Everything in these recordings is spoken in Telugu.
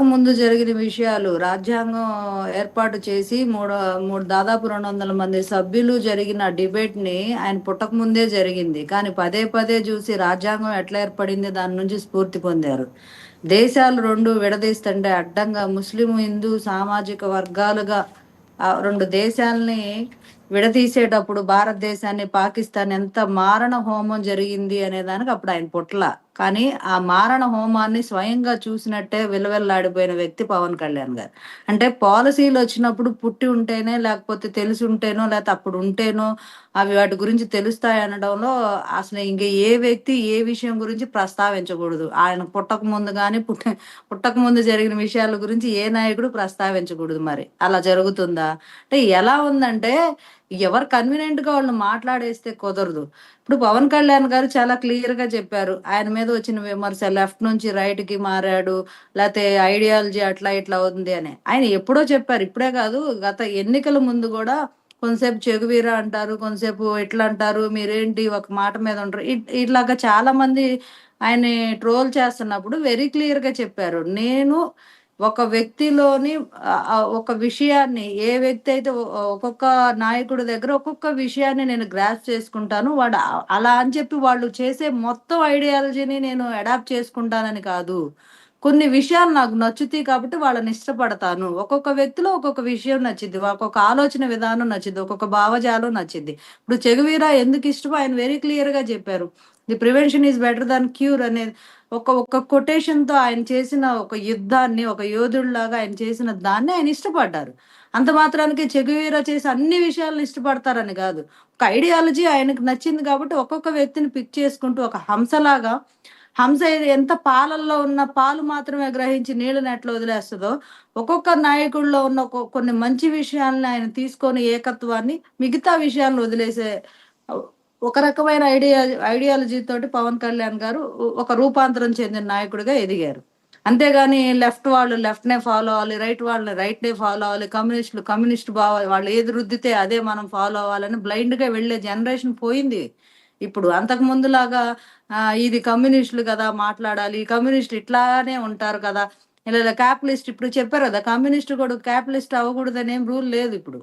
ముందు జరిగిన విషయాలు రాజ్యాంగం ఏర్పాటు చేసి మూడు మూడు దాదాపు 200 మంది సభ్యులు జరిగిన డిబేట్ ని ఆయన పుట్టక ముందే జరిగింది. కానీ పదే పదే చూసి రాజ్యాంగం ఎట్లా ఏర్పడింది దాని నుంచి స్ఫూర్తి పొందారు. దేశాలు రెండు విడదీస్తుంటే అడ్డంగా ముస్లిం హిందూ సామాజిక వర్గాలుగా రెండు దేశాలని విడదీసేటప్పుడు భారతదేశాన్ని పాకిస్తాన్ ఎంత మారణ హోమం జరిగింది అనే దానికి అప్పుడు ఆయన పుట్ల. కానీ ఆ మారణ హోమాన్ని స్వయంగా చూసినట్టే విలవిల్లాడిపోయిన వ్యక్తి పవన్ కళ్యాణ్ గారు. అంటే పాలసీలు వచ్చినప్పుడు పుట్టి ఉంటేనే, లేకపోతే తెలిసి ఉంటేనో, లేకపోతే అప్పుడు ఉంటేనో అవి వాటి గురించి తెలుస్తాయి అనడంలో అసలు ఇంక ఏ వ్యక్తి ఏ విషయం గురించి ప్రస్తావించకూడదు. ఆయన పుట్టక ముందు కానీ పుట్టక ముందు జరిగిన విషయాల గురించి ఏ నాయకుడు ప్రస్తావించకూడదు. మరి అలా జరుగుతుందా? అంటే ఎలా ఉందంటే ఎవరు కన్వీనియంట్ గా వాళ్ళు మాట్లాడేస్తే కుదరదు. ఇప్పుడు పవన్ కళ్యాణ్ గారు చాలా క్లియర్ గా చెప్పారు. ఆయన మీద వచ్చిన విమర్శ లెఫ్ట్ నుంచి రైట్ కి మారాడు, లేకపోతే ఐడియాలజీ అట్లా ఇట్లా ఉంది అని ఆయన ఎప్పుడో చెప్పారు. ఇప్పుడే కాదు, గత ఎన్నికల ముందు కూడా కొంతసేపు చెగువీరా అంటారు, కొంతసేపు ఇట్లా అంటారు, మీరేంటి ఒక మాట మీద ఉంటారు, ఇట్లాగా చాలా మంది ఆయన ట్రోల్ చేస్తున్నప్పుడు వెరీ క్లియర్ గా చెప్పారు. నేను ఒక వ్యక్తిలోని ఒక విషయాన్ని ఏ వ్యక్తి అయితే ఒక్కొక్క నాయకుడి దగ్గర ఒక్కొక్క విషయాన్ని నేను గ్రాస్ప్ చేసుకుంటాను. వాడు అలా అని చెప్పి వాళ్ళు చేసే మొత్తం ఐడియాలజీని నేను అడాప్ట్ చేసుకుంటానని కాదు. కొన్ని విషయాలు నాకు నచ్చుతాయి కాబట్టి వాళ్ళని ఇష్టపడతాను. ఒక్కొక్క వ్యక్తిలో ఒక్కొక్క విషయం నచ్చిద్ది. ఒక్కొక్క ఆలోచన విధానం నచ్చిద్ది. ఒక్కొక్క భావజాలం నచ్చిద్ది. ఇప్పుడు 'చెగువీర' ఎందుకు ఇష్టమో ఆయన వెరీ క్లియర్‌గా చెప్పారు. The prevention is better than cure అనేది ఒక్క కొటేషన్‌తో ఆయన చేసిన ఒక యుద్ధాన్ని, ఒక యోధుడిలాగా ఆయన చేసిన దాన్ని ఆయన ఇష్టపడ్డారు. అంత మాత్రానికే 'చెగువీర' చేసే అన్ని విషయాలను ఇష్టపడతారని గాదు. ఒక ఐడియాలజీ ఆయనకు నచ్చింది కాబట్టి ఒక్కొక్క వ్యక్తిని పిక్ చేసుకుంటూ ఒక హంసలాగా హంస ఎంత పాలల్లో ఉన్న పాలు మాత్రమే గ్రహించి నీళ్ళని ఎట్లా వదిలేస్తదో, ఒక్కొక్క నాయకుడిలో ఉన్న కొన్ని మంచి విషయాల్ని ఆయన తీసుకొని ఏకత్వాన్ని, మిగతా విషయాలను వదిలేసే ఒక రకమైన ఐడియాలజీ తోటి పవన్ కళ్యాణ్ గారు ఒక రూపాంతరం చెందిన నాయకుడిగా ఎదిగారు. అంతేగాని లెఫ్ట్ వాళ్ళు లెఫ్ట్‌నే ఫాలో అవ్వాలి, రైట్ వాళ్ళు రైట్‌నే ఫాలో అవ్వాలి, కమ్యూనిస్టులు కమ్యూనిస్ట్ వాళ్ళు ఏది రుద్దితే అదే మనం ఫాలో అవ్వాలని బ్లైండ్‌గా వెళ్ళే జనరేషన్ పోయింది. ఇప్పుడు అంతకు ముందులాగా ఇది కమ్యూనిస్టులు కదా మాట్లాడాలి, కమ్యూనిస్టులు ఇట్లానే ఉంటారు కదా, ఇలా క్యాపిటలిస్ట్ ఇప్పుడు చెప్పారు కదా, కమ్యూనిస్ట్ కూడా క్యాపిటలిస్ట్ అవ్వకూడదని ఏం రూల్ లేదు ఇప్పుడు.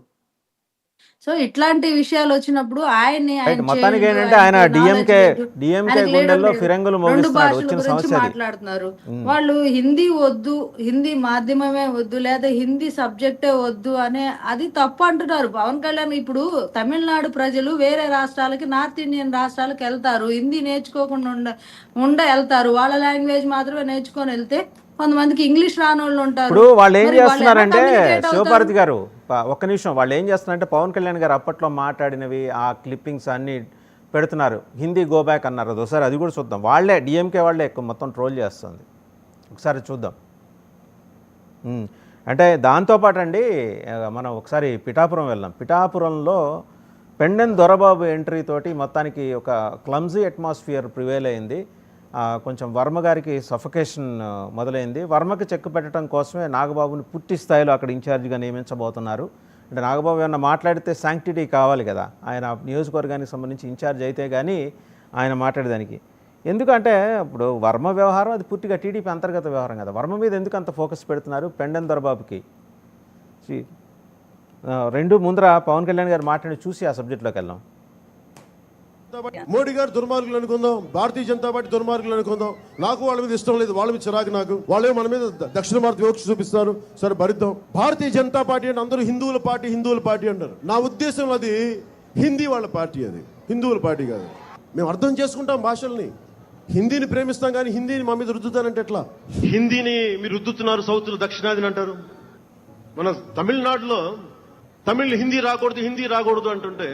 సో ఇట్లాంటి విషయాలు వచ్చినప్పుడు ఆయన్ని రైట్. ఆయన మొత్తానికి చేంజ్ ఏంటంటే ఆయన ఆయనకి నాలెడ్జ్ డిఎంకే లేదు, డిఎంకే ఆయనకి లీడర్ గుండెల్లో లేడు. ఫిరంగులు రెండు మోగిస్తున్నాడు. భాషల వచ్చిన గురించి సమస్య అది. మాట్లాడుతున్నారు. వాళ్ళు హిందీ వద్దు, హిందీ మాధ్యమమే వద్దు, లేదా హిందీ సబ్జెక్టే వద్దు అనే అది తప్పు అంటున్నారు పవన్ కళ్యాణ్. ఇప్పుడు తమిళనాడు ప్రజలు వేరే రాష్ట్రాలకి, నార్త్ ఇండియన్ రాష్ట్రాలకు వెళ్తారు, హిందీ నేర్చుకోకుండా వెళ్తారు. వాళ్ళ లాంగ్వేజ్ మాత్రమే నేర్చుకొని వెళ్తే కొంతమందికి ఇంగ్లీష్ రానోళ్ళు ఉంటారు. ఇప్పుడు వాళ్ళు ఏం మరి వాళ్ళు ఎలా చేస్తున్నారంటే, కమ్యూనికేట్ అవుతారు? శివపార్వతి గారు ఒక్క నిమిషం, వాళ్ళు ఏం చేస్తున్నారంటే పవన్ కళ్యాణ్ గారు అప్పట్లో మాట్లాడినవి ఆ క్లిప్పింగ్స్ అన్నీ పెడుతున్నారు. హిందీ గో బ్యాక్ అన్నారు. అది ఒకసారి అది కూడా చూద్దాం. వాళ్ళే డిఎంకే వాళ్ళే ఎక్కువ మొత్తం ట్రోల్ చేస్తుంది. ఒకసారి చూద్దాం. అంటే దాంతోపాటు అండి, మనం ఒకసారి పిఠాపురం వెళ్దాం. పిఠాపురంలో పెండెన్ దొరబాబు ఎంట్రీ తోటి మొత్తానికి ఒక క్లమ్జీ అట్మాస్ఫియర్ ప్రివేల్ అయింది. కొంచెం వర్మ గారికి సఫకేషన్ మొదలైంది. వర్మకి చెక్ పెట్టడం కోసమే నాగబాబుని పూర్తి స్థాయిలో అక్కడ ఇన్ఛార్జిగా నియమించబోతున్నారు. అంటే నాగబాబు ఏమన్నా మాట్లాడితే శాంక్టిటీ కావాలి కదా, ఆయన నియోజకవర్గానికి సంబంధించి ఇన్ఛార్జ్ అయితే కానీ ఆయన మాట్లాడేదానికి. ఎందుకంటే ఇప్పుడు వర్మ వ్యవహారం అది పూర్తిగా టీడీపీ అంతర్గత వ్యవహారం కదా. వర్మ మీద ఎందుకు అంత ఫోకస్ పెడుతున్నారు? పెండెన్ దొరబాబుకి రెండు ముందర పవన్ కళ్యాణ్ గారు మాట్లాడి చూసి ఆ సబ్జెక్ట్లోకి వెళ్దాం. మోడీ గారు దుర్మార్గులు అనుకుందాం, భారతీయ జనతా పార్టీ దుర్మార్గులు అనుకుందాం. నాకు వాళ్ళ మీద ఇష్టం లేదు, వాళ్ళ మీద చిరాకు నాకు. వాళ్ళే మన మీద దక్షిణ భారత వివక్ష చూపిస్తారు, సరే భరిద్దాం. భారతీయ జనతా పార్టీ అంటే అందరూ హిందువుల పార్టీ అంటారు. నా ఉద్దేశం అది హిందీ వాళ్ళ పార్టీ, అది హిందువుల పార్టీ కాదు. మేము అర్థం చేసుకుంటాం భాషల్ని, హిందీని ప్రేమిస్తాం, కానీ హిందీని మా మీద రుద్దుతానంటే ఎట్లా? హిందీని మీరు రుద్దుతున్నారు, సౌత్లో దక్షిణాదిని అంటారు. మన తమిళనాడులో తమిళ్ హిందీ రాకూడదు అంటుంటే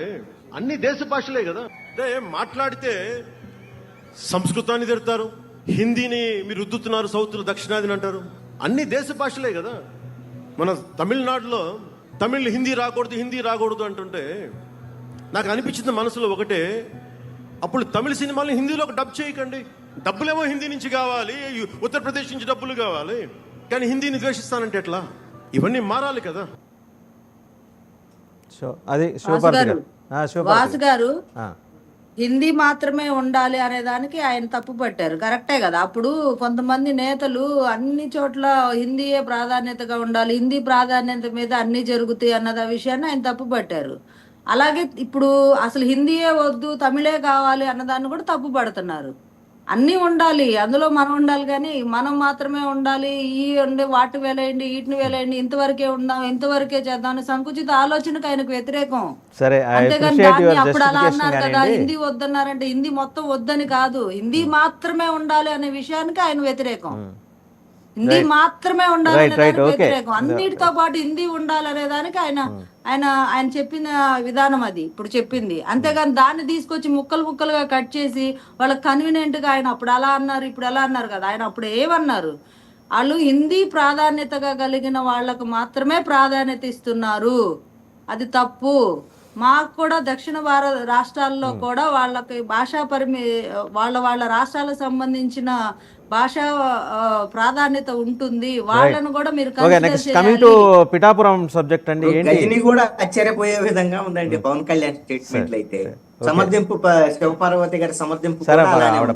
అన్ని దేశ భాషలే కదా. అంటే మాట్లాడితే సంస్కృతాన్ని తిడతారు, హిందీని మీరు రుద్దుతున్నారు, సౌత్లో దక్షిణాదిని అంటారు. అన్ని దేశ భాషలే కదా. మన తమిళనాడులో తమిళ్ హిందీ రాకూడదు అంటుంటే నాకు అనిపించింది మనసులో ఒకటే, అప్పుడు తమిళ సినిమాలను హిందీలో డబ్ చేయకండి. డబ్బులేమో హిందీ నుంచి కావాలి, ఉత్తరప్రదేశ్ నుంచి డబ్బులు కావాలి, కానీ హిందీని ద్వేషిస్తానంటే ఎట్లా? ఇవన్నీ మారాలి కదా. సో అది వాసు గారు హిందీ మాత్రమే ఉండాలి అనే దానికి ఆయన తప్పు పట్టారు. కరెక్టే కదా. అప్పుడు కొంతమంది నేతలు అన్ని చోట్ల హిందీయే ప్రాధాన్యతగా ఉండాలి, హిందీ ప్రాధాన్యత మీద అన్ని జరుగుతాయి అన్నది ఆ విషయాన్ని ఆయన తప్పు పట్టారు. అలాగే ఇప్పుడు అసలు హిందీయే వద్దు తమిళే కావాలి అన్నదాన్ని కూడా తప్పు పడుతున్నారు. అన్నీ ఉండాలి, అందులో మనం ఉండాలి, కానీ మనం మాత్రమే ఉండాలి, ఈ ఉండే వాటి వేలేయండి వీటిని వేలేయండి ఇంతవరకే ఉందాం ఇంతవరకే చేద్దాం అనే సంకుచిత ఆలోచనకు ఆయనకు వ్యతిరేకం. సరే, ఐ అంతేగాని అప్రిషియేట్ దాన్ని యువర్ అప్పుడు అలా జస్టిఫికేషన్ అన్నారు కదా, కానివ్వండి. హిందీ వద్దన్నారంటే హిందీ మొత్తం వద్దని కాదు, హిందీ మాత్రమే ఉండాలి అనే విషయానికి ఆయన వ్యతిరేకం. హిందీ మాత్రమే ఉండాలి అనే దానికి okay. వ్యతిరేకం. అన్నిటితో పాటు హిందీ ఉండాలనే దానికి ఆయన ఆయన ఆయన చెప్పిన విధానం అది ఇప్పుడు చెప్పింది. అంతేగాని దాన్ని తీసుకొచ్చి ముక్కలు ముక్కలుగా కట్ చేసి వాళ్ళకి కన్వీనియంట్ గా ఆయన అప్పుడు అలా అన్నారు ఇప్పుడు ఎలా అన్నారు కదా. ఆయన అప్పుడు ఏమన్నారు, వాళ్ళు హిందీ ప్రాధాన్యతగా కలిగిన వాళ్ళకు మాత్రమే ప్రాధాన్యత ఇస్తున్నారు, అది తప్పు. మాకు కూడా దక్షిణ భారత రాష్ట్రాల్లో కూడా వాళ్ళకి భాషా వాళ్ళ రాష్ట్రాలకు సంబంధించిన భాషా ప్రాధాన్యత ఉంటుంది, వాళ్ళను కూడా మీరు okay, consider next coming to చేయాలి. పిఠాపురం సబ్జెక్ట్ అండి. ఏంటి గజని కూడా ఆశ్చర్యపోయే విధంగా ఉందండి పవన్ కళ్యాణ్ స్టేట్మెంట్లు అయితే. సమర్థింపు శివపార్వతి గారి సమర్థింపు సరే కూడా అలానే ఆవిడ